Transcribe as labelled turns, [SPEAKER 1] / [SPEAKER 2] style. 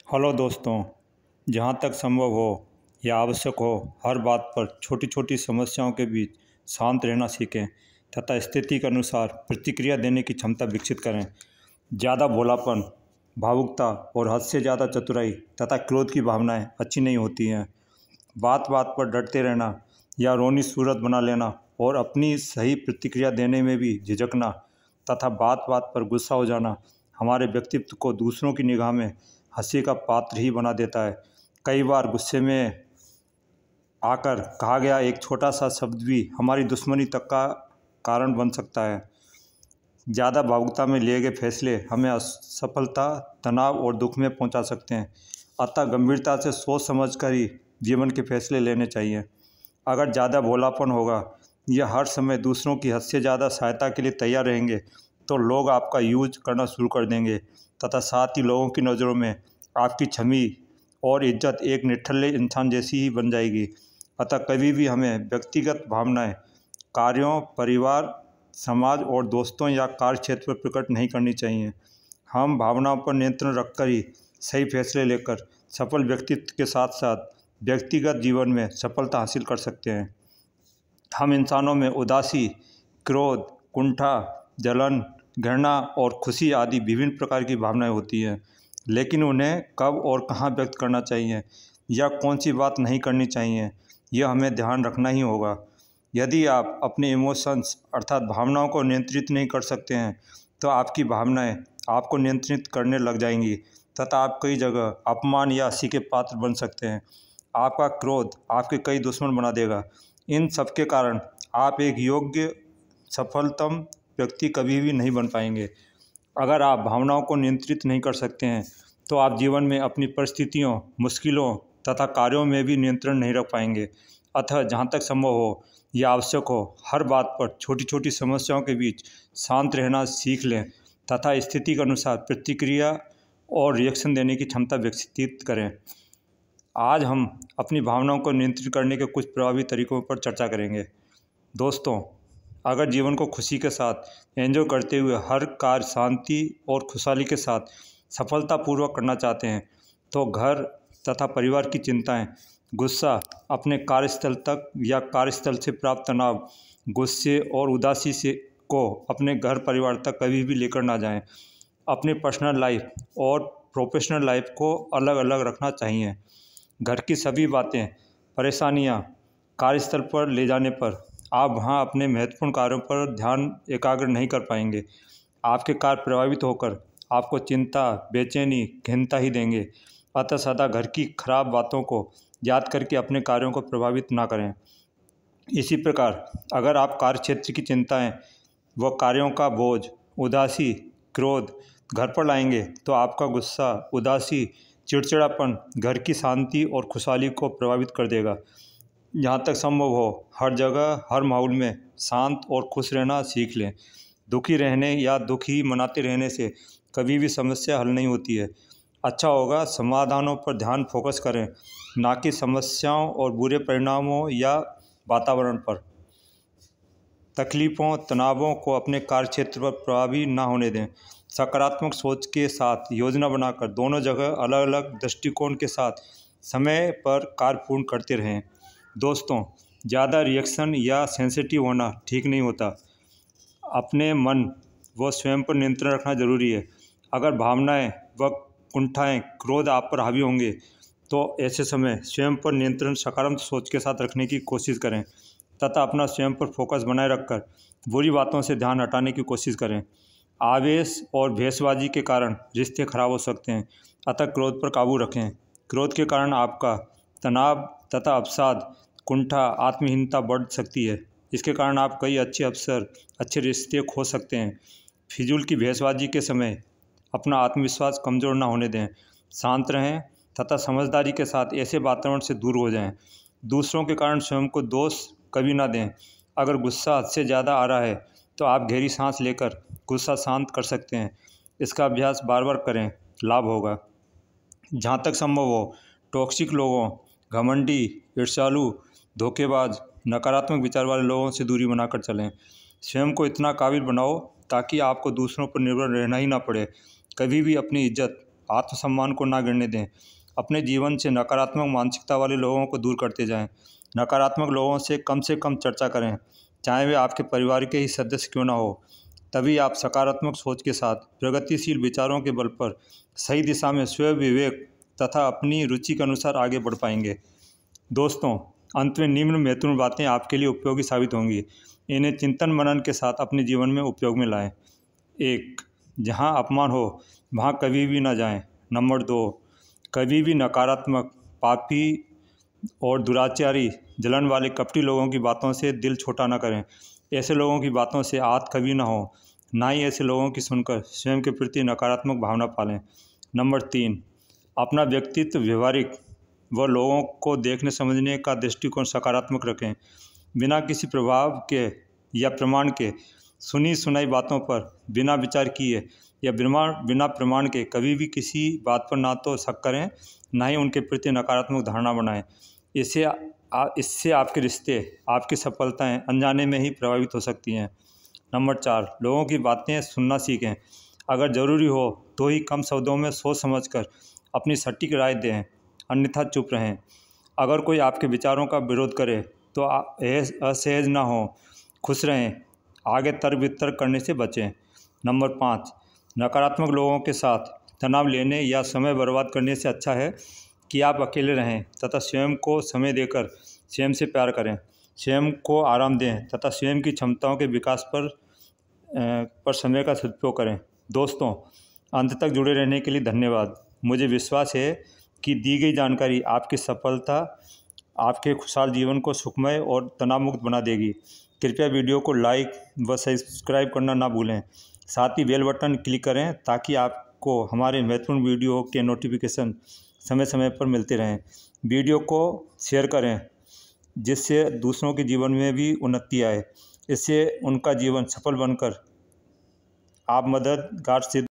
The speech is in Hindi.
[SPEAKER 1] हेलो दोस्तों, जहाँ तक संभव हो या आवश्यक हो हर बात पर छोटी छोटी समस्याओं के बीच शांत रहना सीखें तथा स्थिति के अनुसार प्रतिक्रिया देने की क्षमता विकसित करें। ज़्यादा भोलापन, भावुकता और हद से ज़्यादा चतुराई तथा क्रोध की भावनाएं अच्छी नहीं होती हैं। बात बात पर डरते रहना या रोनी सूरत बना लेना और अपनी सही प्रतिक्रिया देने में भी झिझकना तथा बात बात पर गुस्सा हो जाना हमारे व्यक्तित्व को दूसरों की निगाह में हंसी का पात्र ही बना देता है। कई बार गुस्से में आकर कहा गया एक छोटा सा शब्द भी हमारी दुश्मनी तक का कारण बन सकता है। ज़्यादा भावुकता में लिए गए फैसले हमें असफलता, तनाव और दुख में पहुंचा सकते हैं। अतः गंभीरता से सोच समझ कर ही जीवन के फैसले लेने चाहिए। अगर ज़्यादा भोलापन होगा या हर समय दूसरों की हद से ज़्यादा सहायता के लिए तैयार रहेंगे तो लोग आपका यूज करना शुरू कर देंगे तथा साथ ही लोगों की नज़रों में आपकी छवि और इज्जत एक निठल्ले इंसान जैसी ही बन जाएगी। अतः कभी भी हमें व्यक्तिगत भावनाएं कार्यों, परिवार, समाज और दोस्तों या कार्य क्षेत्र पर प्रकट नहीं करनी चाहिए। हम भावनाओं पर नियंत्रण रखकर ही सही फैसले लेकर सफल व्यक्तित्व के साथ साथ व्यक्तिगत जीवन में सफलता हासिल कर सकते हैं। हम इंसानों में उदासी, क्रोध, कुंठा, जलन, घृणा और खुशी आदि विभिन्न प्रकार की भावनाएं होती हैं, लेकिन उन्हें कब और कहाँ व्यक्त करना चाहिए या कौन सी बात नहीं करनी चाहिए, यह हमें ध्यान रखना ही होगा। यदि आप अपने इमोशंस अर्थात भावनाओं को नियंत्रित नहीं कर सकते हैं तो आपकी भावनाएं आपको नियंत्रित करने लग जाएंगी तथा आप कई जगह अपमान या हंसी के पात्र बन सकते हैं। आपका क्रोध आपके कई दुश्मन बना देगा। इन सब के कारण आप एक योग्य, सफलतम व्यक्ति कभी भी नहीं बन पाएंगे। अगर आप भावनाओं को नियंत्रित नहीं कर सकते हैं तो आप जीवन में अपनी परिस्थितियों, मुश्किलों तथा कार्यों में भी नियंत्रण नहीं रख पाएंगे। अतः जहाँ तक संभव हो या आवश्यक हो हर बात पर छोटी छोटी समस्याओं के बीच शांत रहना सीख लें तथा स्थिति के अनुसार प्रतिक्रिया और रिएक्शन देने की क्षमता विकसित करें। आज हम अपनी भावनाओं को नियंत्रित करने के कुछ प्रभावी तरीकों पर चर्चा करेंगे। दोस्तों, अगर जीवन को खुशी के साथ एंजॉय करते हुए हर कार्य शांति और खुशहाली के साथ सफलतापूर्वक करना चाहते हैं तो घर तथा परिवार की चिंताएं, गुस्सा अपने कार्यस्थल तक या कार्यस्थल से प्राप्त तनाव, गुस्से और उदासी से को अपने घर परिवार तक कभी भी लेकर ना जाएं। अपने पर्सनल लाइफ और प्रोफेशनल लाइफ को अलग अलग रखना चाहिए। घर की सभी बातें, परेशानियां कार्यस्थल पर ले जाने पर आप वहां अपने महत्वपूर्ण कार्यों पर ध्यान एकाग्र नहीं कर पाएंगे। आपके कार्य प्रभावित होकर आपको चिंता, बेचैनी, खिन्नता ही देंगे। अतः सदा घर की खराब बातों को याद करके अपने कार्यों को प्रभावित ना करें। इसी प्रकार अगर आप कार्य क्षेत्र की चिंताएं व कार्यों का बोझ, उदासी, क्रोध घर पर लाएंगे तो आपका गुस्सा, उदासी, चिड़चिड़ापन घर की शांति और खुशहाली को प्रभावित कर देगा। जहाँ तक संभव हो हर जगह, हर माहौल में शांत और खुश रहना सीख लें। दुखी रहने या दुखी मनाते रहने से कभी भी समस्या हल नहीं होती है। अच्छा होगा समाधानों पर ध्यान फोकस करें, ना कि समस्याओं और बुरे परिणामों या वातावरण पर। तकलीफ़ों, तनावों को अपने कार्य क्षेत्र पर प्रभावी ना होने दें। सकारात्मक सोच के साथ योजना बनाकर दोनों जगह अलग अलग दृष्टिकोण के साथ समय पर कार्य पूर्ण करते रहें। दोस्तों, ज़्यादा रिएक्शन या सेंसिटिव होना ठीक नहीं होता। अपने मन व स्वयं पर नियंत्रण रखना जरूरी है। अगर भावनाएं व कुंठाएं, क्रोध आप पर हावी होंगे तो ऐसे समय स्वयं पर नियंत्रण सकारात्मक सोच के साथ रखने की कोशिश करें तथा अपना स्वयं पर फोकस बनाए रखकर बुरी बातों से ध्यान हटाने की कोशिश करें। आवेश और भेसबाजी के कारण रिश्ते खराब हो सकते हैं, अतः क्रोध पर काबू रखें। क्रोध के कारण आपका तनाव तथा अवसाद, कुंठा, आत्महीनता बढ़ सकती है। इसके कारण आप कई अच्छे अवसर, अच्छे रिश्ते खो सकते हैं। फिजूल की भेसबाजी के समय अपना आत्मविश्वास कमज़ोर ना होने दें। शांत रहें तथा समझदारी के साथ ऐसे वातावरण से दूर हो जाएं। दूसरों के कारण स्वयं को दोष कभी ना दें। अगर गुस्सा हद से ज़्यादा आ रहा है तो आप गहरी सांस लेकर गुस्सा शांत कर सकते हैं। इसका अभ्यास बार बार करें, लाभ होगा। जहाँ तक संभव हो टॉक्सिक लोगों, घमंडी, ईर्ष्यालु, धोखेबाज, नकारात्मक विचार वाले लोगों से दूरी बनाकर चलें। स्वयं को इतना काबिल बनाओ ताकि आपको दूसरों पर निर्भर रहना ही ना पड़े। कभी भी अपनी इज्जत आत्मसम्मान को ना गिरने दें। अपने जीवन से नकारात्मक मानसिकता वाले लोगों को दूर करते जाएं। नकारात्मक लोगों से कम चर्चा करें, चाहे वे आपके परिवार के ही सदस्य क्यों ना हो। तभी आप सकारात्मक सोच के साथ प्रगतिशील विचारों के बल पर सही दिशा में स्वयं विवेक तथा अपनी रुचि के अनुसार आगे बढ़ पाएंगे। दोस्तों, अंत में निम्न महत्वपूर्ण बातें आपके लिए उपयोगी साबित होंगी। इन्हें चिंतन मनन के साथ अपने जीवन में उपयोग में लाएं। 1. जहां अपमान हो वहां कभी भी न जाएं। नंबर 2. कभी भी नकारात्मक, पापी और दुराचारी, जलन वाले, कपटी लोगों की बातों से दिल छोटा न करें। ऐसे लोगों की बातों से आहत कभी ना हो, ना ही ऐसे लोगों की सुनकर स्वयं के प्रति नकारात्मक भावना पालें। नंबर 3. अपना व्यक्तित्व व्यवहारिक व लोगों को देखने समझने का दृष्टिकोण सकारात्मक रखें। बिना किसी प्रभाव के या प्रमाण के सुनी सुनाई बातों पर बिना विचार किए या बिना प्रमाण के कभी भी किसी बात पर ना तो शक करें, ना ही उनके प्रति नकारात्मक धारणा बनाएं। इससे आपके रिश्ते, आपकी सफलताएं अनजाने में ही प्रभावित हो सकती हैं। नंबर 4. लोगों की बातें सुनना सीखें। अगर ज़रूरी हो तो ही कम शब्दों में सोच समझकर अपनी सटीक राय दें, अन्यथा चुप रहें। अगर कोई आपके विचारों का विरोध करे तो असहज ना हो, खुश रहें, आगे तर्क वितर्क करने से बचें। नंबर 5. नकारात्मक लोगों के साथ तनाव लेने या समय बर्बाद करने से अच्छा है कि आप अकेले रहें तथा स्वयं को समय देकर स्वयं से प्यार करें, स्वयं को आराम दें तथा स्वयं की क्षमताओं के विकास पर समय का सदुपयोग करें। दोस्तों, अंत तक जुड़े रहने के लिए धन्यवाद। मुझे विश्वास है कि दी गई जानकारी आपकी सफलता, आपके खुशहाल जीवन को सुखमय और तनाव मुक्त बना देगी। कृपया वीडियो को लाइक व सब्सक्राइब करना ना भूलें। साथ ही बेल बटन क्लिक करें ताकि आपको हमारे महत्वपूर्ण वीडियो के नोटिफिकेशन समय समय पर मिलते रहें। वीडियो को शेयर करें जिससे दूसरों के जीवन में भी उन्नति आए। इससे उनका जीवन सफल बनकर आप मददगार सिद्ध